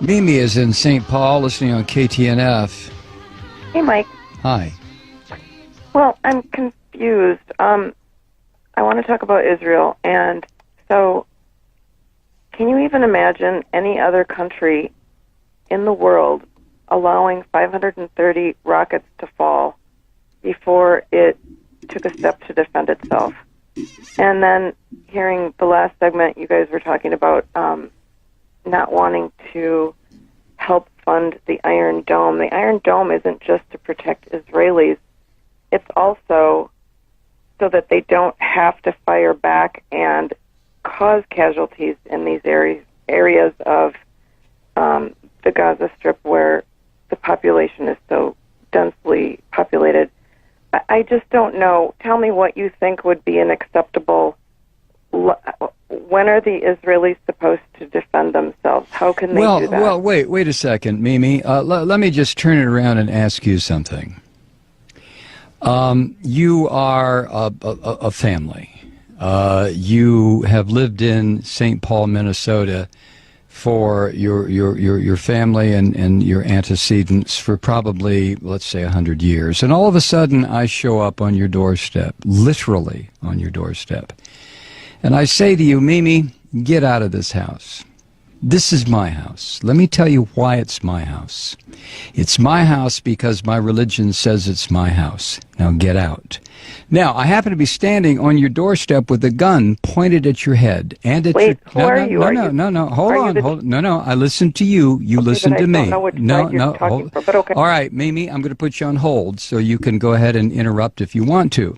Mimi is in St. Paul listening on KTNF. Hey, Mike. Hi. Well, I'm confused. I want to talk about Israel. And so, can you even imagine any other country in the world allowing 530 rockets to fall before it took a step to defend itself? And then hearing the last segment, you guys were talking about not wanting to help fund the Iron Dome. The Iron Dome isn't just to protect Israelis. It's also so that they don't have to fire back and cause casualties in these areas of the Gaza Strip where the population is so densely populated. I just don't know. Tell me what you think would be an acceptable... When are the Israelis supposed to defend themselves? How can they do that? Well, wait a second, Mimi. Let me just turn it around and ask you something. You are a family. You have lived in St. Paul, Minnesota for your family and your antecedents for probably, let's say, 100 years. And all of a sudden, I show up on your doorstep, literally on your doorstep. And I say to you, Mimi, get out of this house. This is my house. Let me tell you why it's my house. It's my house because my religion says it's my house. Now get out. Now, I happen to be standing on your doorstep with a gun pointed at your head and at Wait, your... who are you? No. Hold on. No. I listen to you. You listen to me. I don't know which side you're talking from, but okay. All right, Mimi, I'm going to put you on hold so you can go ahead and interrupt if you want to.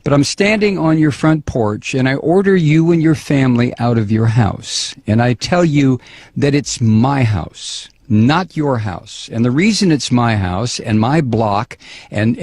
But I'm standing on your front porch, and I order you and your family out of your house. And I tell you that it's my house, not your house. And the reason it's my house and my block and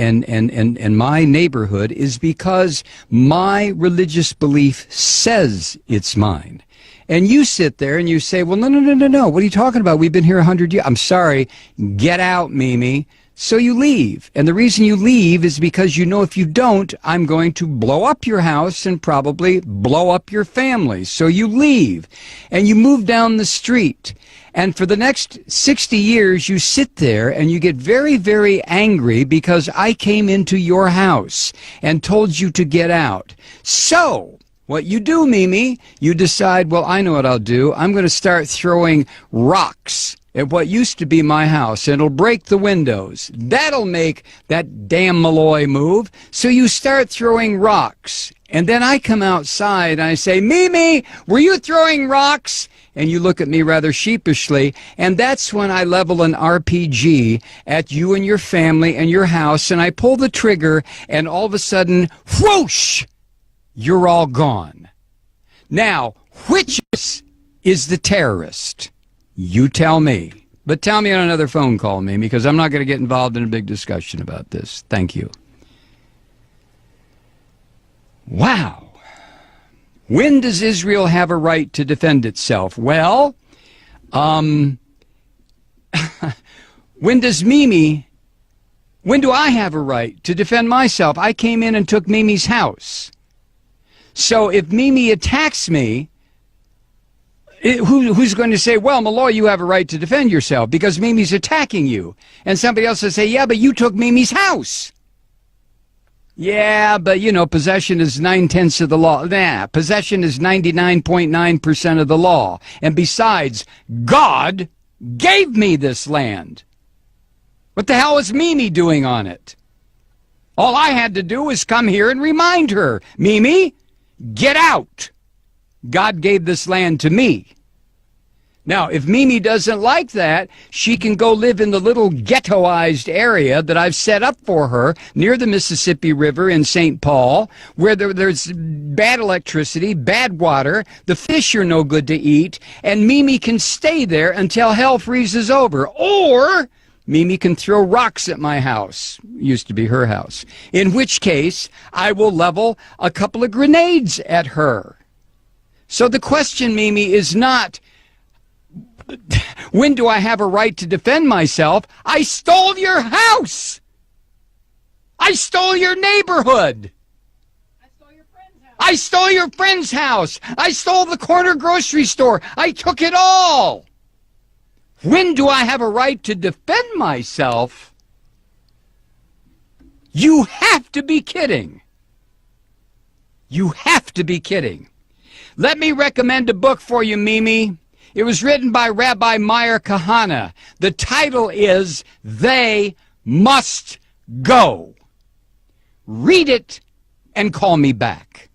my neighborhood is because my religious belief says it's mine. And you sit there and you say, well, no. What are you talking about? We've been here 100 years. I'm sorry. Get out, Mimi. So you leave. And the reason you leave is because you know if you don't, I'm going to blow up your house and probably blow up your family. So you leave. And you move down the street. And for the next 60 years, you sit there and you get very, very angry because I came into your house and told you to get out. So what you do, Mimi, you decide, well, I know what I'll do. I'm going to start throwing rocks at what used to be my house, and it'll break the windows. That'll make that damn Malloy move. So you start throwing rocks. And then I come outside and I say, Mimi, were you throwing rocks? And you look at me rather sheepishly, and that's when I level an RPG at you and your family and your house, and I pull the trigger, and all of a sudden, whoosh, you're all gone. Now, which is the terrorist? You tell me. But tell me on another phone call, Mimi, because I'm not going to get involved in a big discussion about this. Thank you. Wow. When does Israel have a right to defend itself? Well, when do I have a right to defend myself? I came in and took Mimi's house. So if Mimi attacks me, who's going to say, well, Malloy, you have a right to defend yourself because Mimi's attacking you? And somebody else will say, yeah, but you took Mimi's house. Yeah, but, you know, possession is 9/10 of the law. Nah, possession is 99.9% of the law. And besides, God gave me this land. What the hell is Mimi doing on it? All I had to do was come here and remind her, Mimi, get out. God gave this land to me. Now, if Mimi doesn't like that, she can go live in the little ghettoized area that I've set up for her near the Mississippi River in St. Paul, where there's bad electricity, bad water, the fish are no good to eat, and Mimi can stay there until hell freezes over. Or Mimi can throw rocks at my house. Used to be her house. In which case, I will level a couple of grenades at her. So the question, Mimi, is not, when do I have a right to defend myself? I stole your house. I stole your neighborhood. I stole your friend's house. I stole your friend's house. I stole the corner grocery store. I took it all. When do I have a right to defend myself? You have to be kidding. You have to be kidding. Let me recommend a book for you, Mimi. It was written by Rabbi Meir Kahana. The title is They Must Go. Read it and call me back.